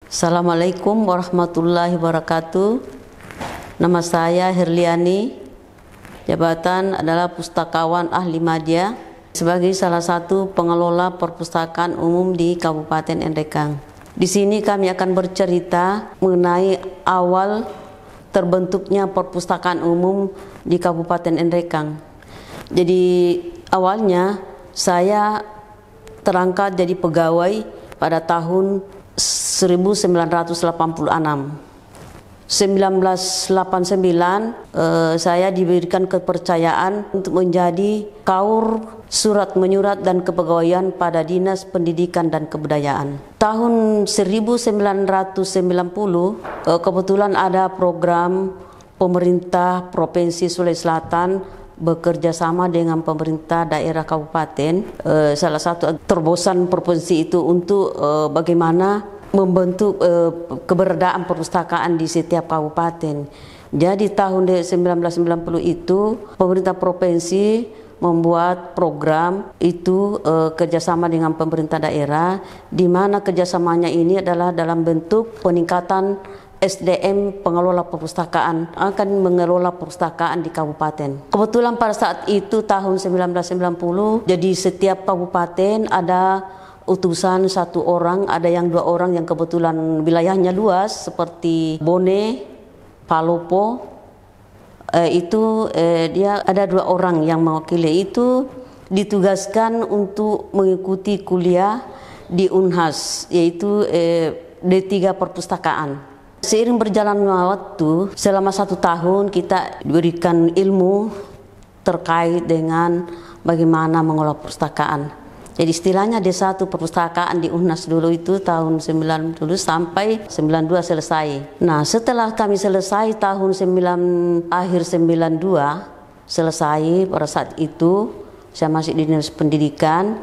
Assalamualaikum warahmatullahi wabarakatuh. Nama saya Herliani, jabatan adalah pustakawan ahli media sebagai salah satu pengelola perpustakaan umum di Kabupaten Endrekang. Di sini kami akan bercerita mengenai awal terbentuknya perpustakaan umum di Kabupaten Endrekang. Jadi awalnya saya terangkat jadi pegawai pada tahun 1986. 1989 saya diberikan kepercayaan untuk menjadi kaur surat menyurat dan kepegawaian pada Dinas Pendidikan dan Kebudayaan. Tahun 1990 kebetulan ada program pemerintah Provinsi Sulawesi Selatan bekerja sama dengan pemerintah daerah kabupaten. Salah satu terobosan provinsi itu untuk bagaimana membentuk keberadaan perpustakaan di setiap kabupaten. Jadi tahun 1990 itu pemerintah provinsi membuat program itu kerjasama dengan pemerintah daerah, di mana kerjasamanya ini adalah dalam bentuk peningkatan SDM pengelola perpustakaan akan mengelola perpustakaan di kabupaten. Kebetulan pada saat itu tahun 1990, jadi setiap kabupaten ada utusan satu orang, ada yang dua orang yang kebetulan wilayahnya luas seperti Bone, Palopo. Dia ada dua orang yang mewakili, itu ditugaskan untuk mengikuti kuliah di Unhas, yaitu D3 perpustakaan. Seiring berjalannya waktu, selama 1 tahun kita diberikan ilmu terkait dengan bagaimana mengelola perpustakaan. Jadi istilahnya D1 perpustakaan di Unhas dulu itu tahun 90 sampai 92 selesai. Nah, setelah kami selesai tahun akhir 92 selesai, pada saat itu saya masih di Dinas Pendidikan.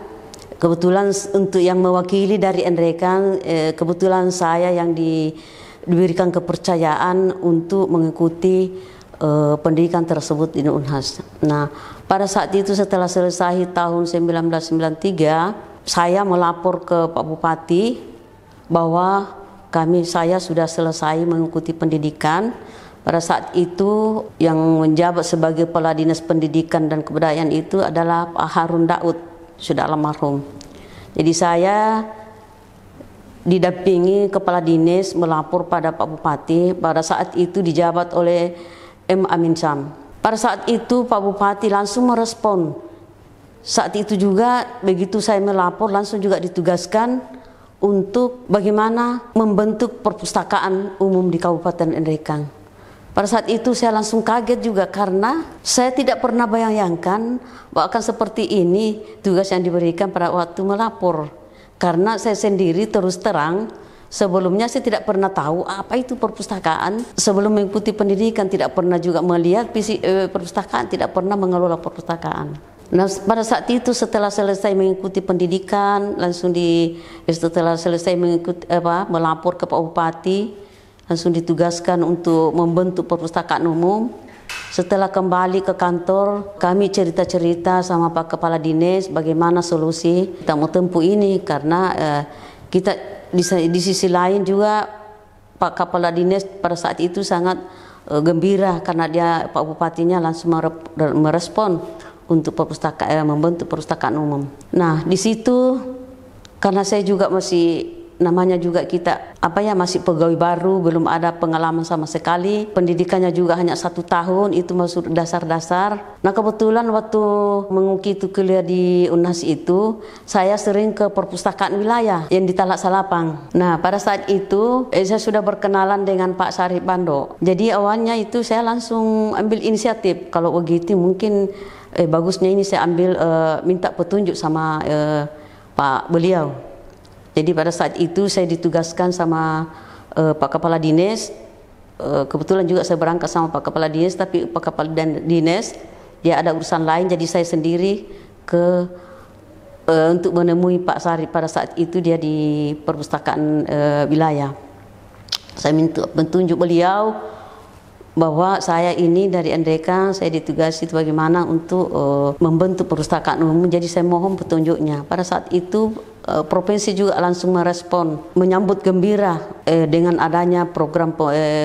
Kebetulan untuk yang mewakili dari Endrekang, kebetulan saya yang diberikan kepercayaan untuk mengikuti pendidikan tersebut di Unhas. Nah, pada saat itu setelah selesai tahun 1993, saya melapor ke Pak Bupati bahwa saya sudah selesai mengikuti pendidikan. Pada saat itu yang menjabat sebagai Kepala Dinas Pendidikan dan Kebudayaan itu adalah Pak Harun Daud, sudah almarhum. Jadi saya didampingi Kepala Dinas melapor pada Pak Bupati. Pada saat itu dijabat oleh M. Amin Sam. Pada saat itu Pak Bupati langsung merespon. Saat itu juga begitu saya melapor langsung juga ditugaskan untuk bagaimana membentuk perpustakaan umum di Kabupaten Endrekang. Pada saat itu saya langsung kaget juga karena saya tidak pernah bayangkan bahwa akan seperti ini tugas yang diberikan pada waktu melapor. Karena saya sendiri terus terang sebelumnya saya tidak pernah tahu apa itu perpustakaan. Sebelum mengikuti pendidikan tidak pernah juga melihat perpustakaan, tidak pernah mengelola perpustakaan. Nah, pada saat itu setelah selesai mengikuti pendidikan, setelah selesai melapor ke Pak Bupati, langsung ditugaskan untuk membentuk perpustakaan umum. Setelah kembali ke kantor, kami cerita-cerita sama Pak Kepala Dinas bagaimana solusi kita mau tempuh ini, karena kita di sisi lain juga Pak Kepala Dinas pada saat itu sangat gembira karena Pak Bupatinya langsung merespon untuk membentuk perpustakaan umum. Nah, di situ karena saya juga namanya juga kita masih pegawai baru, belum ada pengalaman sama sekali, pendidikannya juga hanya 1 tahun, itu masuk dasar-dasar. Nah, kebetulan waktu mengikuti kuliah di Unhas itu saya sering ke perpustakaan wilayah yang di Talak Salapang. Nah, pada saat itu saya sudah berkenalan dengan Pak Sarip Bando. Jadi awalnya itu saya langsung ambil inisiatif, kalau begitu mungkin bagusnya ini saya ambil minta petunjuk sama Pak beliau. Jadi pada saat itu saya ditugaskan sama Pak Kepala Dinas. Kebetulan juga saya berangkat sama Pak Kepala Dinas, tapi Pak Kepala Dinas dia ada urusan lain, jadi saya sendiri untuk menemui Pak Sarip. Pada saat itu dia di perpustakaan wilayah. Saya minta petunjuk beliau bahwa saya ini dari Endrekang, saya ditugasi bagaimana untuk membentuk perpustakaan umum. Jadi saya mohon petunjuknya. Pada saat itu provinsi juga langsung merespon, menyambut gembira dengan adanya program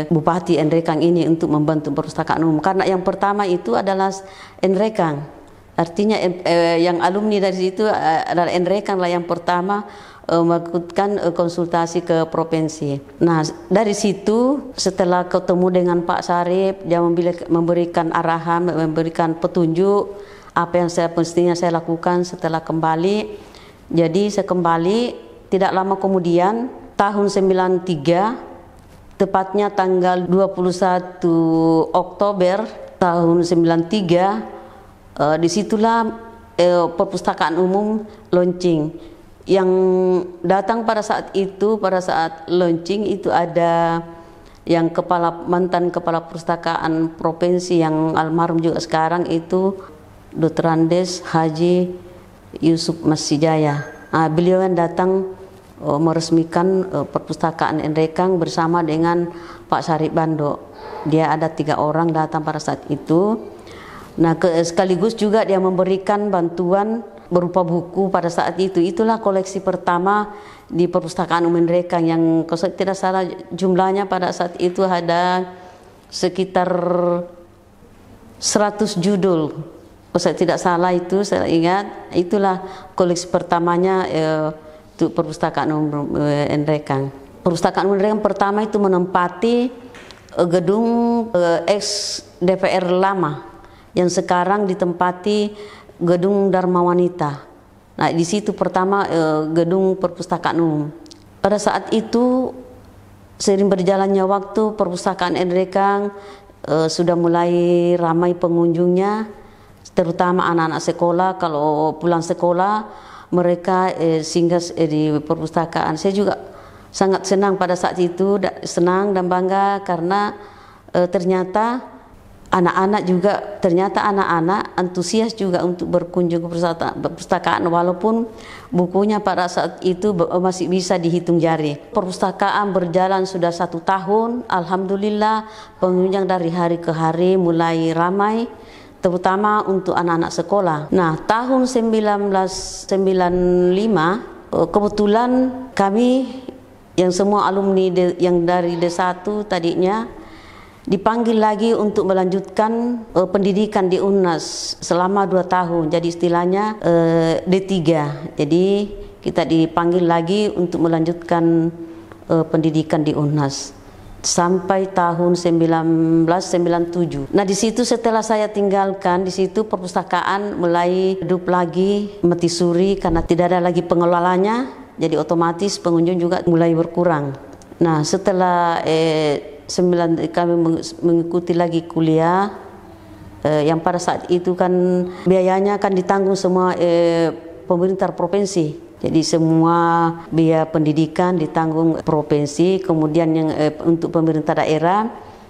Bupati Nrekang ini untuk membantu perpustakaan umum. Karena yang pertama itu adalah Nrekang, artinya yang alumni dari situ adalah Nrekang lah yang pertama melakukan konsultasi ke provinsi. Nah, dari situ setelah ketemu dengan Pak Sarip, dia memberikan arahan, memberikan petunjuk apa yang mestinya saya lakukan setelah kembali. Jadi saya kembali tidak lama kemudian tahun 93, tepatnya tanggal 21 Oktober tahun 93, disitulah perpustakaan umum launching. Yang datang pada saat itu, pada saat launching itu ada yang mantan kepala perpustakaan provinsi yang almarhum juga sekarang itu Dr. Andes Haji Yusuf Masjidjaya. Beliau yang datang meresmikan perpustakaan Nrekang bersama dengan Pak Sarip Bando. Dia ada 3 orang datang pada saat itu. Nah, sekaligus juga dia memberikan bantuan berupa buku pada saat itu. Itulah koleksi pertama di perpustakaan umum Nrekang yang kalau tidak salah jumlahnya pada saat itu ada sekitar 100 judul. Kalau saya tidak salah itu saya ingat itulah koleksi pertamanya untuk perpustakaan umum Nrekang. Perpustakaan umum Nrekang pertama itu menempati gedung ex DPR lama yang sekarang ditempati gedung Dharma Wanita. Nah, di situ pertama gedung perpustakaan umum. Pada saat itu seiring berjalannya waktu perpustakaan Nrekang sudah mulai ramai pengunjungnya, terutama anak-anak sekolah. Kalau pulang sekolah mereka singgah di perpustakaan. Saya juga sangat senang pada saat itu, senang dan bangga karena ternyata anak-anak juga anak-anak antusias juga untuk berkunjung ke perpustakaan walaupun bukunya pada saat itu masih bisa dihitung jari. Perpustakaan berjalan sudah 1 tahun, alhamdulillah pengunjung dari hari ke hari mulai ramai, terutama untuk anak-anak sekolah. Nah, tahun 1995 kebetulan kami yang semua alumni yang dari D1 tadinya dipanggil lagi untuk melanjutkan pendidikan di UNAS selama 2 tahun. Jadi istilahnya D3. Jadi kita dipanggil lagi untuk melanjutkan pendidikan di UNAS sampai tahun 1997. Nah, di situ setelah saya tinggalkan, di situ perpustakaan mulai hidup lagi, mati suri karena tidak ada lagi pengelolanya. Jadi otomatis pengunjung juga mulai berkurang. Nah, setelah kami mengikuti lagi kuliah yang pada saat itu kan biayanya kan ditanggung semua pemerintah provinsi. Jadi semua biaya pendidikan ditanggung provinsi, kemudian yang untuk pemerintah daerah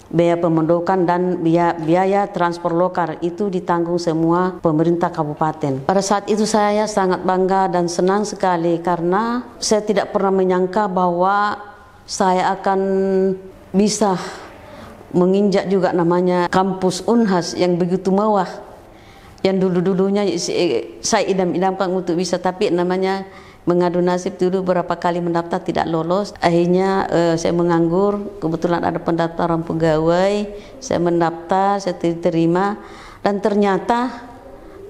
biaya pemondokan dan biaya transport lokal itu ditanggung semua pemerintah kabupaten. Pada saat itu saya sangat bangga dan senang sekali karena saya tidak pernah menyangka bahwa saya akan bisa menginjak juga namanya kampus Unhas yang begitu mewah, yang dulu-dulunya saya idam-idamkan untuk bisa, tapi namanya mengadu nasib dulu berapa kali mendaftar tidak lolos. Akhirnya saya menganggur, kebetulan ada pendaftaran pegawai, saya mendaftar, saya diterima, dan ternyata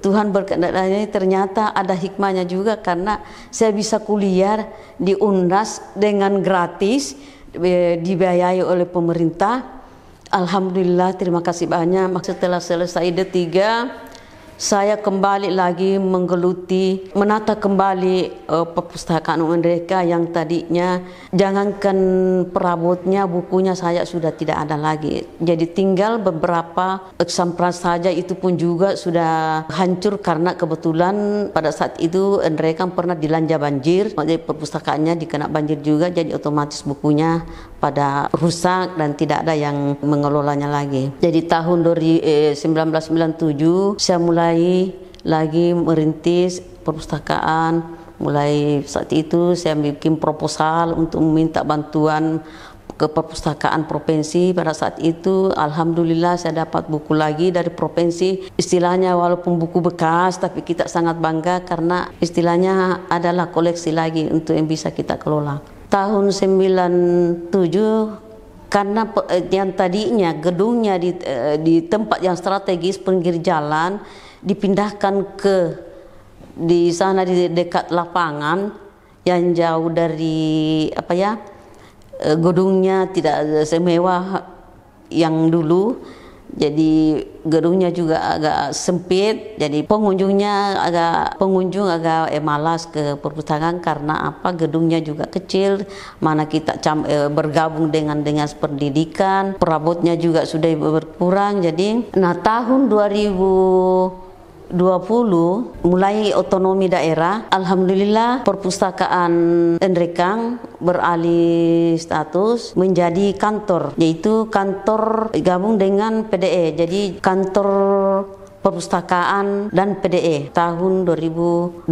Tuhan berkehendak, ternyata ada hikmahnya juga karena saya bisa kuliah di UNAS dengan gratis, dibiayai oleh pemerintah. Alhamdulillah, terima kasih banyak. Setelah selesai D3, saya kembali lagi menggeluti, menata kembali perpustakaan mereka yang tadinya jangankan perabotnya, bukunya saya sudah tidak ada lagi. Jadi tinggal beberapa eksemplar saja, itu pun juga sudah hancur karena kebetulan pada saat itu mereka pernah dilanda banjir. Jadi perpustakaannya dikena banjir juga, jadi otomatis bukunya pada rusak dan tidak ada yang mengelolanya lagi. Jadi tahun 1997 saya mulai lagi merintis perpustakaan. Mulai saat itu saya bikin proposal untuk meminta bantuan ke perpustakaan provinsi. Pada saat itu alhamdulillah saya dapat buku lagi dari provinsi, istilahnya walaupun buku bekas tapi kita sangat bangga karena istilahnya adalah koleksi lagi untuk yang bisa kita kelola. Tahun 97 karena yang tadinya gedungnya di tempat yang strategis pinggir jalan dipindahkan ke di sana di dekat lapangan yang jauh dari gedungnya tidak semewah yang dulu, jadi gedungnya juga agak sempit, jadi pengunjung agak malas ke perpustakaan karena gedungnya juga kecil, mana kita bergabung dengan dinas pendidikan, perabotnya juga sudah berkurang. Jadi tahun 2020 mulai otonomi daerah, alhamdulillah perpustakaan Nrekang beralih status menjadi kantor, yaitu kantor gabung dengan PDE, jadi kantor perpustakaan dan PDE tahun 2020.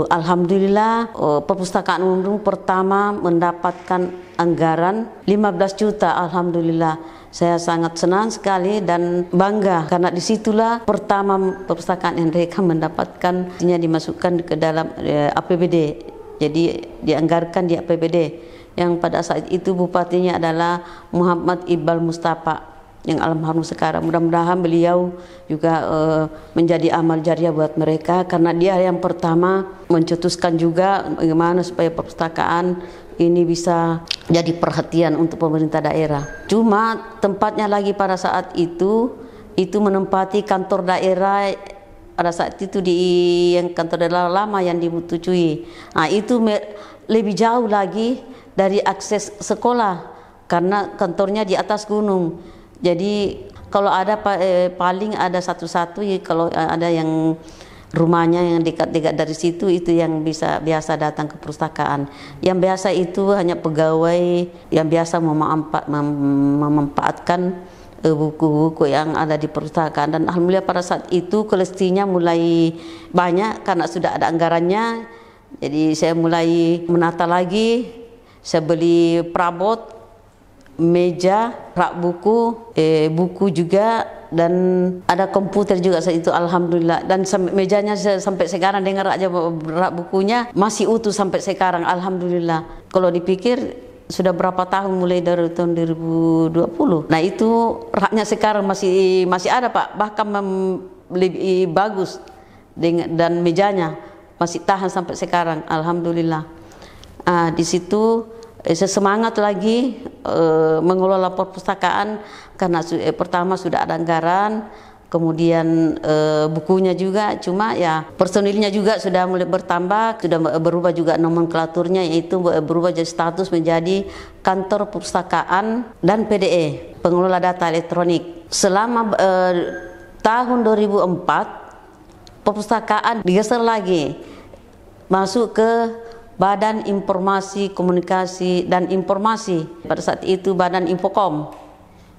Alhamdulillah perpustakaan umum pertama mendapatkan anggaran 15 juta. Alhamdulillah saya sangat senang sekali dan bangga karena disitulah pertama perpustakaan Nrekang mendapatkan dimasukkan ke dalam APBD, jadi dianggarkan di APBD yang pada saat itu bupatinya adalah Muhammad Iqbal Mustafa yang almarhum sekarang. Mudah-mudahan beliau juga menjadi amal jariah buat mereka karena dia yang pertama mencetuskan juga bagaimana supaya perpustakaan ini bisa jadi perhatian untuk pemerintah daerah. Cuma tempatnya lagi pada saat itu menempati kantor daerah pada saat itu di yang kantor daerah lama yang disetujui. Itu lebih jauh lagi dari akses sekolah karena kantornya di atas gunung. Jadi kalau ada paling ada satu-satu, kalau ada yang rumahnya yang dekat-dekat dari situ itu yang biasa datang ke perpustakaan. Yang biasa itu hanya pegawai yang biasa memanfaatkan buku-buku yang ada di perpustakaan. Dan alhamdulillah pada saat itu koleksinya mulai banyak karena sudah ada anggarannya. Jadi saya mulai menata lagi, saya beli perabot, meja, rak buku, buku juga, dan ada komputer juga saat itu alhamdulillah. Dan mejanya sampai sekarang dengar aja rak bukunya masih utuh sampai sekarang alhamdulillah. Kalau dipikir sudah berapa tahun mulai dari tahun 2020. Nah itu raknya sekarang masih ada Pak, bahkan lebih bagus dan mejanya masih tahan sampai sekarang alhamdulillah. Di situ saya semangat lagi mengelola perpustakaan karena pertama sudah ada anggaran, kemudian bukunya juga, cuma ya personilnya juga sudah mulai bertambah, sudah berubah juga nomenklaturnya, yaitu berubah jadi status menjadi kantor perpustakaan dan PDE, pengelola data elektronik. Selama tahun 2004 perpustakaan digeser lagi masuk ke Badan Informasi Komunikasi dan Informasi, pada saat itu Badan Infokom.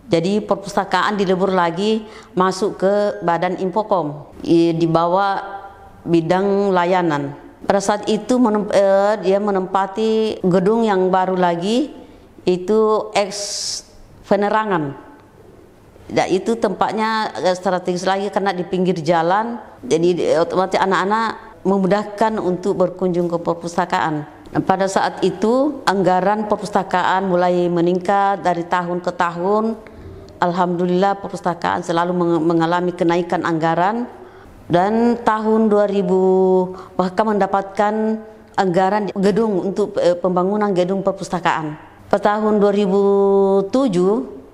Jadi perpustakaan dilebur lagi masuk ke Badan Infokom di bawah bidang layanan. Pada saat itu dia menempati gedung yang baru lagi, itu ex penerangan. Dan itu tempatnya strategis lagi karena di pinggir jalan, jadi otomatis anak-anak memudahkan untuk berkunjung ke perpustakaan. Pada saat itu anggaran perpustakaan mulai meningkat dari tahun ke tahun. Alhamdulillah perpustakaan selalu mengalami kenaikan anggaran, dan tahun 2000 bahkan mendapatkan anggaran gedung untuk pembangunan gedung perpustakaan. Pada tahun 2007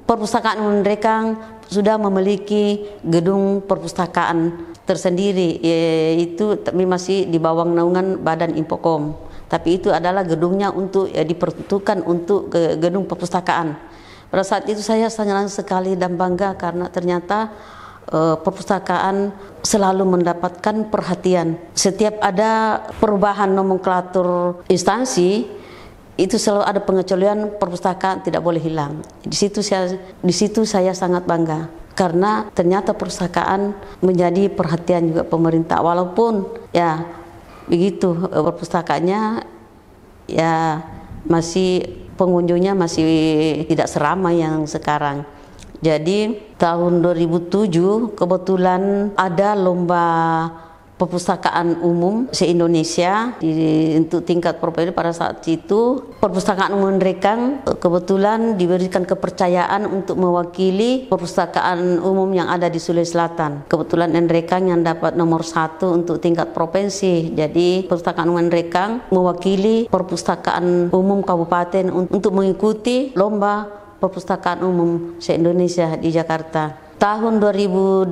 perpustakaan Nrekang sudah memiliki gedung perpustakaan tersendiri, yaitu tapi masih di bawah naungan Badan Infokom. Tapi itu adalah gedungnya untuk diperuntukkan untuk gedung perpustakaan. Pada saat itu saya senang sekali dan bangga karena ternyata perpustakaan selalu mendapatkan perhatian. Setiap ada perubahan nomenklatur instansi, itu selalu ada pengecualian, perpustakaan tidak boleh hilang. Di situ saya sangat bangga karena ternyata perpustakaan menjadi perhatian juga pemerintah, walaupun ya begitu perpustakaannya ya masih pengunjungnya masih tidak seramai yang sekarang. Jadi tahun 2007 kebetulan ada lomba perpustakaan umum se-Indonesia untuk tingkat provinsi. Pada saat itu perpustakaan umum Nrekang kebetulan diberikan kepercayaan untuk mewakili perpustakaan umum yang ada di Sulawesi Selatan. Kebetulan Nrekang yang dapat nomor 1 untuk tingkat provinsi. Jadi perpustakaan umum Nrekang mewakili perpustakaan umum kabupaten untuk mengikuti lomba perpustakaan umum se-Indonesia di Jakarta. Tahun 2008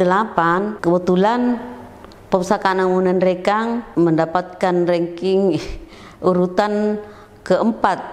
kebetulan Perpustakaan Umum Nrekang mendapatkan ranking urutan keempat.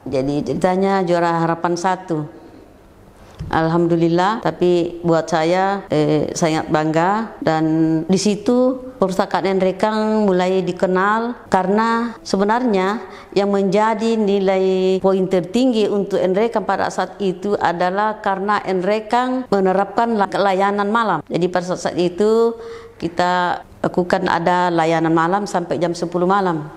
Jadi ceritanya juara harapan 1. Alhamdulillah, tapi buat saya sangat bangga, dan di situ Perpustakaan Nrekang mulai dikenal karena sebenarnya yang menjadi nilai poin tertinggi untuk Nrekang pada saat itu adalah karena Nrekang menerapkan layanan malam. Jadi pada saat itu kita lakukan ada layanan malam sampai jam 10 malam.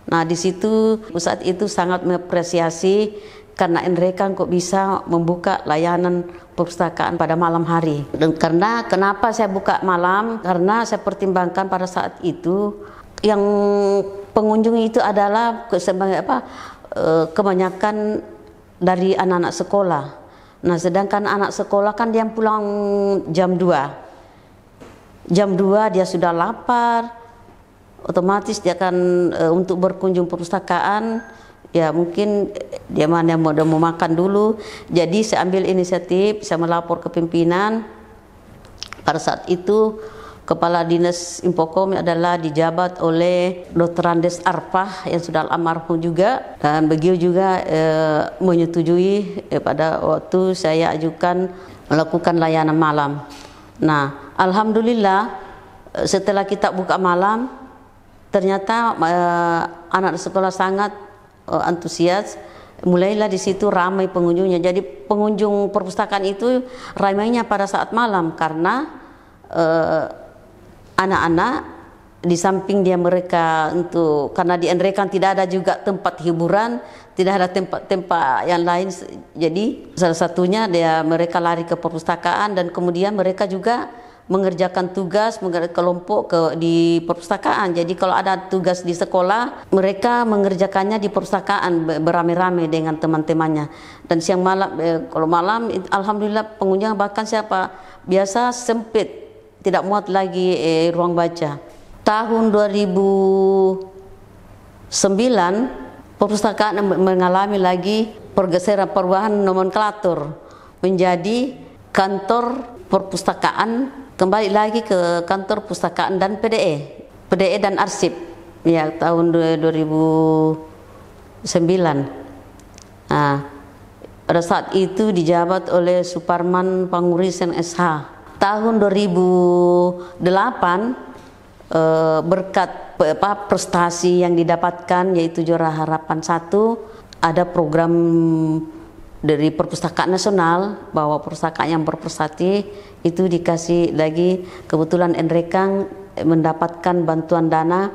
Nah, di situ saat itu sangat mengapresiasi karena Nrekang kok bisa membuka layanan perpustakaan pada malam hari. Dan karena kenapa saya buka malam? Karena saya pertimbangkan pada saat itu yang pengunjung itu adalah kebanyakan dari anak-anak sekolah. Nah, sedangkan anak sekolah kan dia pulang jam 2. Jam 2 dia sudah lapar, otomatis dia akan untuk berkunjung perpustakaan, ya mungkin dia mau makan dulu. Jadi saya ambil inisiatif, saya melapor ke pimpinan. Pada saat itu Kepala Dinas Infokom adalah dijabat oleh Dr. Andes Arfah yang sudah almarhum juga, dan beliau juga menyetujui pada waktu saya ajukan melakukan layanan malam. Nah, alhamdulillah setelah kita buka malam ternyata anak sekolah sangat antusias. Mulailah di situ ramai pengunjungnya. Jadi pengunjung perpustakaan itu ramainya pada saat malam karena anak-anak di samping dia mereka karena di Nrekang tidak ada juga tempat hiburan, tidak ada tempat-tempat yang lain. Jadi salah satunya mereka lari ke perpustakaan, dan kemudian mereka juga mengerjakan tugas kelompok di perpustakaan. Jadi kalau ada tugas di sekolah, mereka mengerjakannya di perpustakaan beramai-ramai dengan teman-temannya. Dan siang malam, kalau malam, alhamdulillah pengunjung bahkan biasa sempit, tidak muat lagi ruang baca. Tahun 2009 perpustakaan mengalami lagi pergeseran perubahan nomenklatur menjadi kantor perpustakaan, kembali lagi ke kantor perpustakaan dan PDE dan arsip ya tahun 2009. Nah, pada saat itu dijabat oleh Suparman Pangurisan SH. Tahun 2008 berkat prestasi yang didapatkan, yaitu juara harapan 1, ada program dari Perpustakaan Nasional bahwa perpustakaan yang berprestasi itu dikasih lagi. Kebetulan Nrekang mendapatkan bantuan dana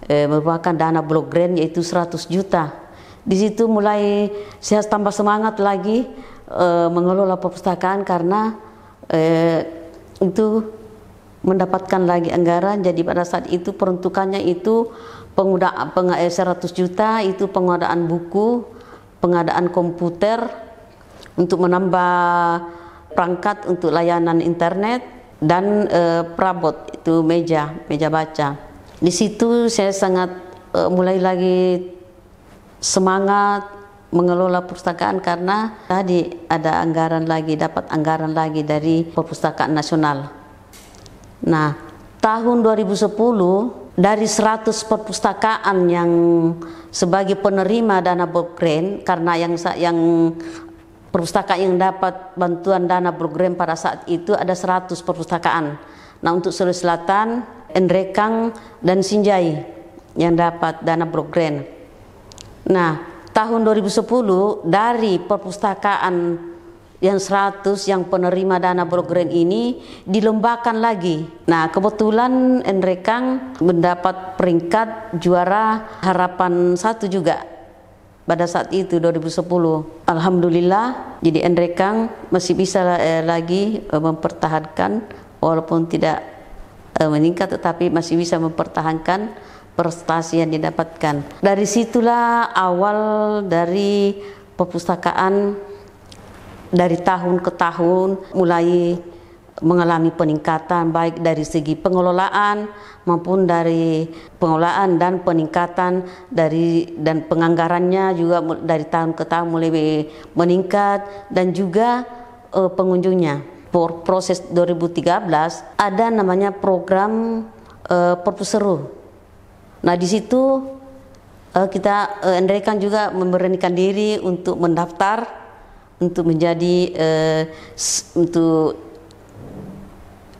merupakan dana blok grant, yaitu 100 juta. Di situ mulai saya tambah semangat lagi mengelola perpustakaan karena itu mendapatkan lagi anggaran. Jadi pada saat itu peruntukannya itu 100 juta itu pengadaan buku, pengadaan komputer untuk menambah perangkat untuk layanan internet, dan perabot itu meja baca. Di situ saya sangat mulai lagi semangat mengelola perpustakaan karena tadi ada dapat anggaran lagi dari Perpustakaan Nasional. Nah, tahun 2010 dari 100 perpustakaan yang sebagai penerima dana blok grant, karena yang perpustakaan yang dapat bantuan dana blok grant pada saat itu ada 100 perpustakaan. Nah, untuk Sulawesi Selatan, Nrekang dan Sinjai yang dapat dana blok grant. Nah, tahun 2010 dari perpustakaan yang 100 yang penerima dana blok grant ini dilombakan lagi. Nah, kebetulan Nrekang mendapat peringkat juara harapan 1 juga. pada saat itu 2010. Alhamdulillah, jadi Enrekang masih bisa lagi mempertahankan walaupun tidak meningkat, tetapi masih bisa mempertahankan prestasi yang didapatkan. Dari situlah awal dari perpustakaan dari tahun ke tahun mulai mengalami peningkatan baik dari segi pengelolaan maupun dari pengelolaan dan peningkatan dan penganggarannya juga dari tahun ke tahun mulai meningkat, dan juga pengunjungnya. Proses 2013 ada namanya program Perpus Seru. Nah di situ kita Enrekang juga memberanikan diri untuk mendaftar untuk menjadi untuk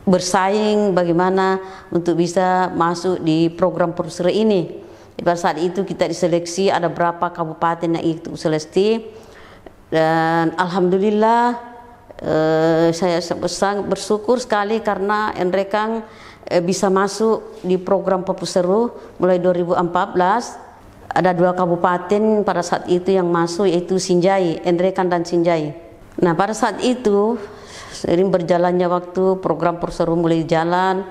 bersaing bagaimana untuk bisa masuk di program Perpus Seru ini. Pada saat itu kita diseleksi, ada berapa kabupaten yang ikut seleksi, dan alhamdulillah saya sangat bersyukur sekali karena Enrekang bisa masuk di program Perpus Seru mulai 2014. Ada 2 kabupaten pada saat itu yang masuk, yaitu Sinjai, Enrekang dan Sinjai. Nah pada saat itu seiring berjalannya waktu, program Perpus Seru mulai jalan,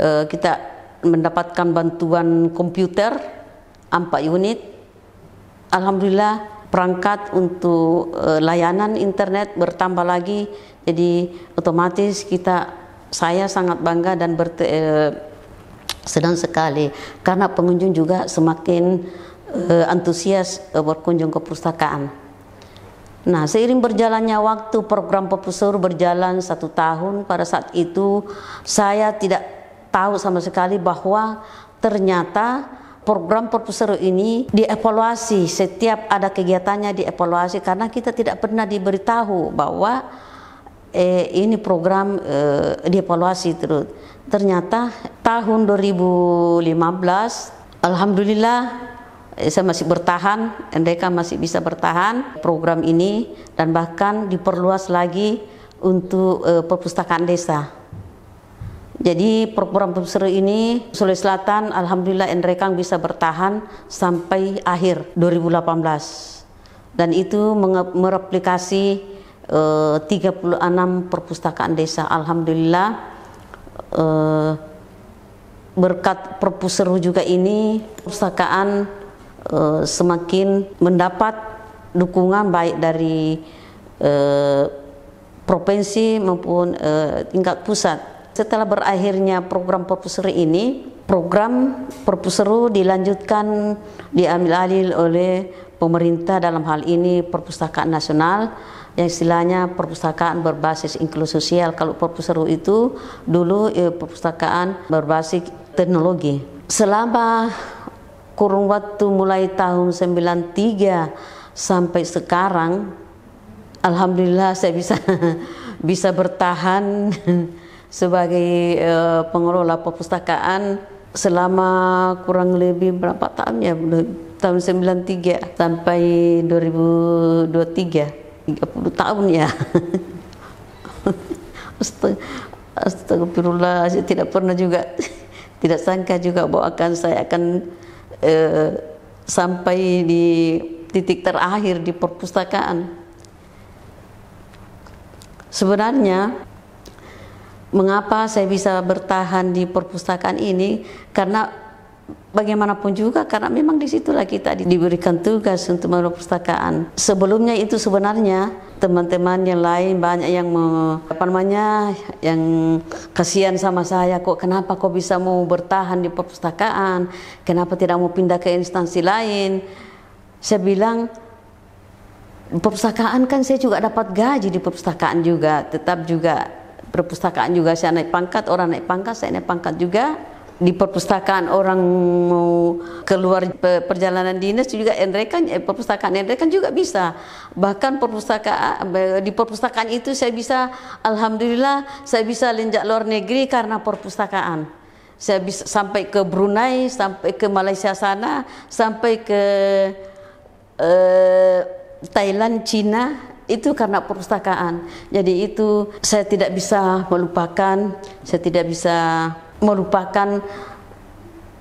kita mendapatkan bantuan komputer 4 unit. Alhamdulillah perangkat untuk layanan internet bertambah lagi, jadi otomatis saya sangat bangga dan senang sekali karena pengunjung juga semakin antusias berkunjung ke perpustakaan. Nah, seiring berjalannya waktu, program Perpus Seru berjalan 1 tahun. Pada saat itu saya tidak tahu sama sekali bahwa ternyata program Perpus Seru ini dievaluasi, setiap ada kegiatannya dievaluasi, karena kita tidak pernah diberitahu bahwa ini program dievaluasi terus. Ternyata tahun 2015 alhamdulillah saya masih bertahan, Enrekang masih bisa bertahan program ini, dan bahkan diperluas lagi untuk perpustakaan desa. Jadi program Perpus Seru ini Sulawesi Selatan alhamdulillah Enrekang bisa bertahan sampai akhir 2018, dan itu mereplikasi 36 perpustakaan desa. Alhamdulillah berkat Perpus Seru juga ini perpustakaan semakin mendapat dukungan baik dari provinsi maupun tingkat pusat. Setelah berakhirnya program Perpus Seru ini, program Perpus Seru dilanjutkan, diambil alih oleh pemerintah, dalam hal ini Perpustakaan Nasional, yang istilahnya perpustakaan berbasis inklusi sosial. Kalau Perpus Seru itu dulu perpustakaan berbasis teknologi. Selama kurun waktu mulai tahun 93 sampai sekarang, alhamdulillah saya bisa bertahan sebagai pengelola perpustakaan selama kurang lebih berapa tahun ya, tahun 93 sampai 2023, 30 tahun ya. Astagfirullah, saya tidak pernah juga, tidak sangka juga bahwa saya akan sampai di titik terakhir di perpustakaan. Sebenarnya mengapa saya bisa bertahan di perpustakaan ini, karena bagaimanapun juga karena memang disitulah kita diberikan tugas untuk mengelola perpustakaan. Sebelumnya itu sebenarnya teman-teman yang lain banyak yang yang kasihan sama saya, kenapa kok bisa mau bertahan di perpustakaan, kenapa tidak mau pindah ke instansi lain. Saya bilang, perpustakaan kan saya juga dapat gaji di perpustakaan juga, tetap juga perpustakaan juga saya naik pangkat, orang naik pangkat, saya naik pangkat juga. Di perpustakaan orang mau keluar perjalanan dinas juga perpustakaan Enrekang juga bisa. Bahkan di perpustakaan itu saya bisa, alhamdulillah saya bisa lenjak luar negeri karena perpustakaan. Saya bisa sampai ke Brunei, sampai ke Malaysia sana, sampai ke Thailand, Cina, itu karena perpustakaan. Jadi itu saya tidak bisa melupakan, saya tidak bisa melupakan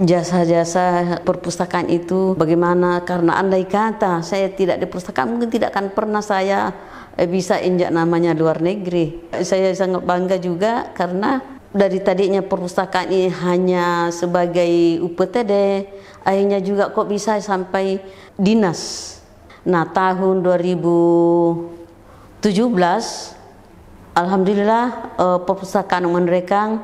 jasa-jasa perpustakaan itu bagaimana, karena andai kata saya tidak di perpustakaan mungkin tidak akan pernah saya bisa injak namanya luar negeri. Saya sangat bangga juga karena dari tadinya perpustakaan ini hanya sebagai UPTD, akhirnya juga kok bisa sampai dinas. Nah, tahun 2017 alhamdulillah perpustakaan Menrekang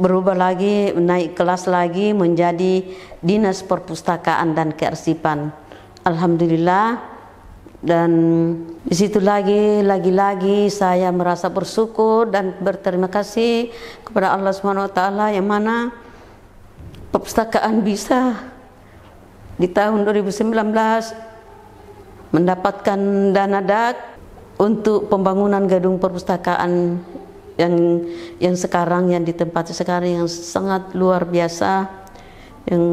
berubah lagi, naik kelas lagi menjadi Dinas Perpustakaan dan Kearsipan. Alhamdulillah. Dan di situ lagi saya merasa bersyukur dan berterima kasih kepada Allah SWT yang mana perpustakaan bisa di tahun 2019 mendapatkan dana DAK untuk pembangunan gedung perpustakaan yang sekarang, yang ditempati sekarang, yang sangat luar biasa, yang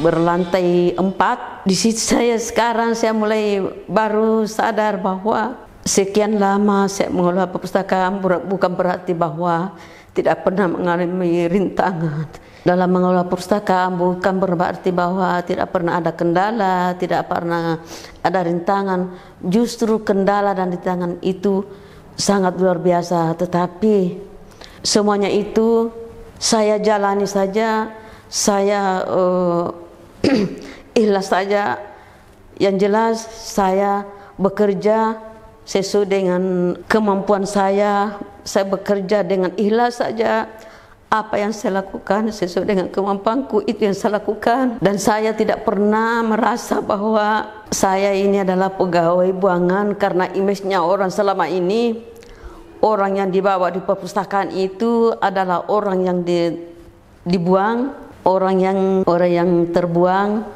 berlantai 4. Di situ saya mulai baru sadar bahwa sekian lama saya mengelola perpustakaan bukan berarti bahwa tidak pernah mengalami rintangan. Dalam mengelola perpustakaan bukan berarti bahwa tidak pernah ada kendala, tidak pernah ada rintangan. Justru kendala dan rintangan itu sangat luar biasa, tetapi semuanya itu saya jalani saja, saya ikhlas saja. Yang jelas saya bekerja sesuai dengan kemampuan saya bekerja dengan ikhlas saja. Apa yang saya lakukan sesuai dengan kemampuanku, itu yang saya lakukan. Dan saya tidak pernah merasa bahwa saya ini adalah pegawai buangan, karena image-nya orang selama ini, orang yang dibawa di perpustakaan itu adalah orang yang dibuang, orang yang terbuang.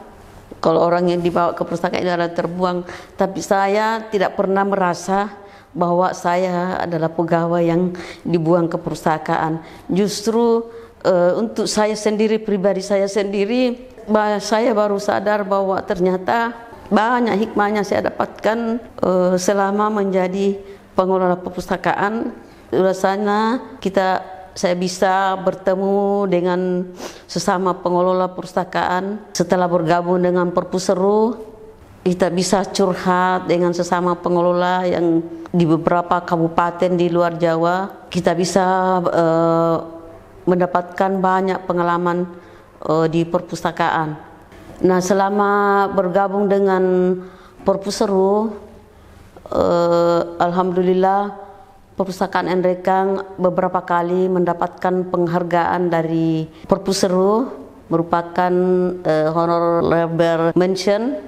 Kalau orang yang dibawa ke perpustakaan itu adalah terbuang. Tapi saya tidak pernah merasa bahwa saya adalah pegawai yang dibuang ke perpustakaan. Justru untuk saya sendiri, pribadi saya sendiri, saya baru sadar bahwa ternyata banyak hikmahnya saya dapatkan selama menjadi pengelola perpustakaan. Rasanya saya bisa bertemu dengan sesama pengelola perpustakaan. Setelah bergabung dengan Perpuseru, kita bisa curhat dengan sesama pengelola yang di beberapa kabupaten di luar Jawa. Kita bisa mendapatkan banyak pengalaman di perpustakaan. Nah, selama bergabung dengan Perpuseru, alhamdulillah Perpustakaan Menrekang beberapa kali mendapatkan penghargaan dari Perpuseru, merupakan honorable mention.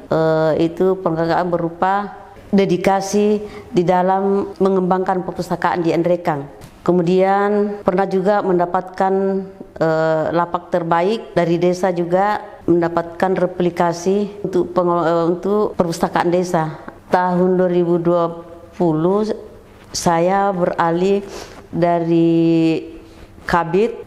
Itu penghargaan berupa dedikasi di dalam mengembangkan perpustakaan di Menrekang. Kemudian pernah juga mendapatkan lapak terbaik dari desa, juga mendapatkan replikasi untuk perpustakaan desa. Tahun 2020 saya beralih dari kabit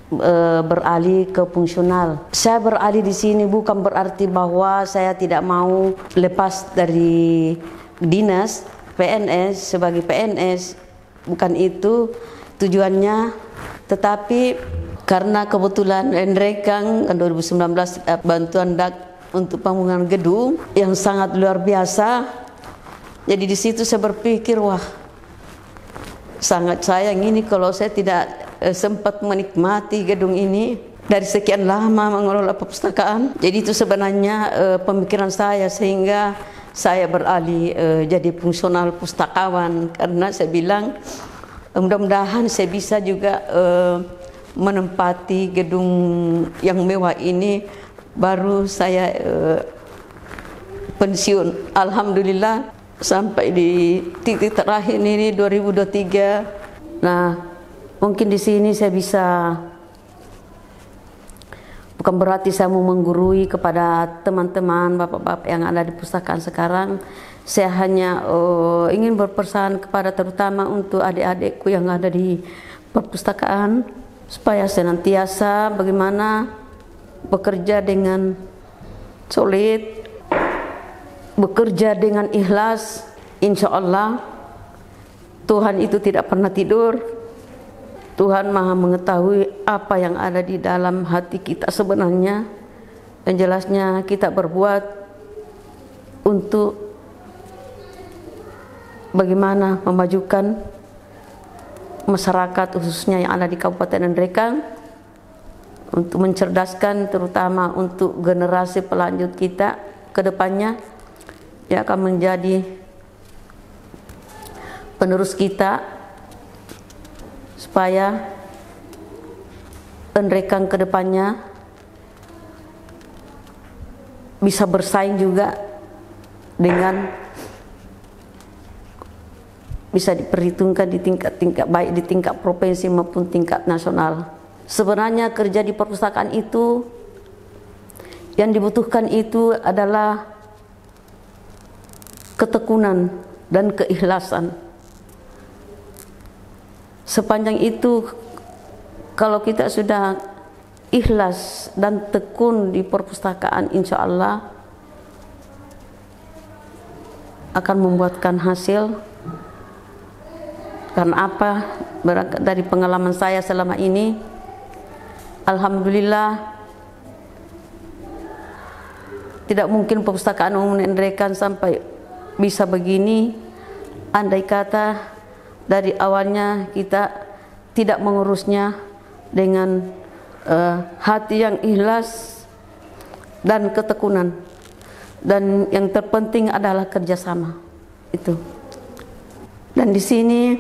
beralih ke fungsional. Saya beralih di sini bukan berarti bahwa saya tidak mau lepas dari dinas PNS sebagai PNS, bukan itu tujuannya. Tetapi karena kebetulan Menrekang 2019 bantuan DAK untuk pembangunan gedung yang sangat luar biasa, jadi di situ saya berpikir, wah, sangat sayang ini kalau saya tidak sempat menikmati gedung ini dari sekian lama mengelola perpustakaan. Jadi itu sebenarnya pemikiran saya, sehingga saya beralih jadi fungsional pustakawan, karena saya bilang mudah-mudahan saya bisa juga menempati gedung yang mewah ini baru saya pensiun. Alhamdulillah sampai di titik terakhir ini 2023. Nah, mungkin di sini saya bisa, bukan berarti saya mau menggurui kepada teman-teman bapak-bapak yang ada di perpustakaan sekarang. Saya hanya ingin berpesan kepada terutama untuk adik-adikku yang ada di perpustakaan, supaya senantiasa bagaimana bekerja dengan solid, bekerja dengan ikhlas. Insya Allah Tuhan itu tidak pernah tidur. Tuhan Maha mengetahui apa yang ada di dalam hati kita sebenarnya. yang jelasnya kita berbuat untuk bagaimana memajukan masyarakat khususnya yang ada di Kabupaten Ngendrekang, untuk mencerdaskan terutama untuk generasi pelanjut kita ke depannya yang akan menjadi penerus kita, supaya Ngendrekang ke depannya bisa bersaing juga dengan bisa diperhitungkan di tingkat baik di tingkat provinsi maupun tingkat nasional. Sebenarnya kerja di perpustakaan itu yang dibutuhkan itu adalah ketekunan dan keikhlasan. Sepanjang itu, kalau kita sudah ikhlas dan tekun di perpustakaan, insya Allah akan membuatkan hasil. Karena apa? Berangkat dari pengalaman saya selama ini, alhamdulillah tidak mungkin perpustakaan umum Ngendrekang sampai bisa begini andai kata dari awalnya kita tidak mengurusnya dengan hati yang ikhlas dan ketekunan, dan yang terpenting adalah kerjasama itu. Dan di sini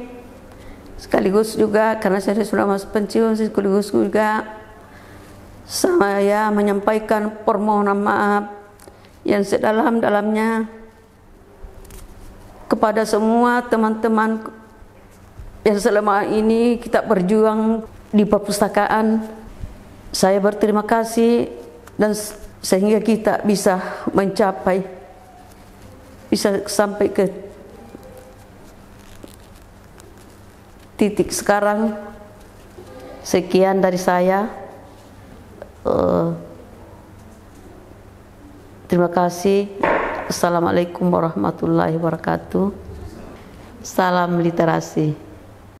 sekaligus juga karena saya sudah masuk pensiun, sekaligus juga saya menyampaikan permohonan maaf yang sedalam-dalamnya kepada semua teman-teman yang selama ini kita berjuang di perpustakaan. Saya berterima kasih, dan sehingga kita bisa mencapai, bisa sampai ke titik sekarang. Sekian dari saya. Terima kasih. Assalamualaikum warahmatullahi wabarakatuh. Salam literasi.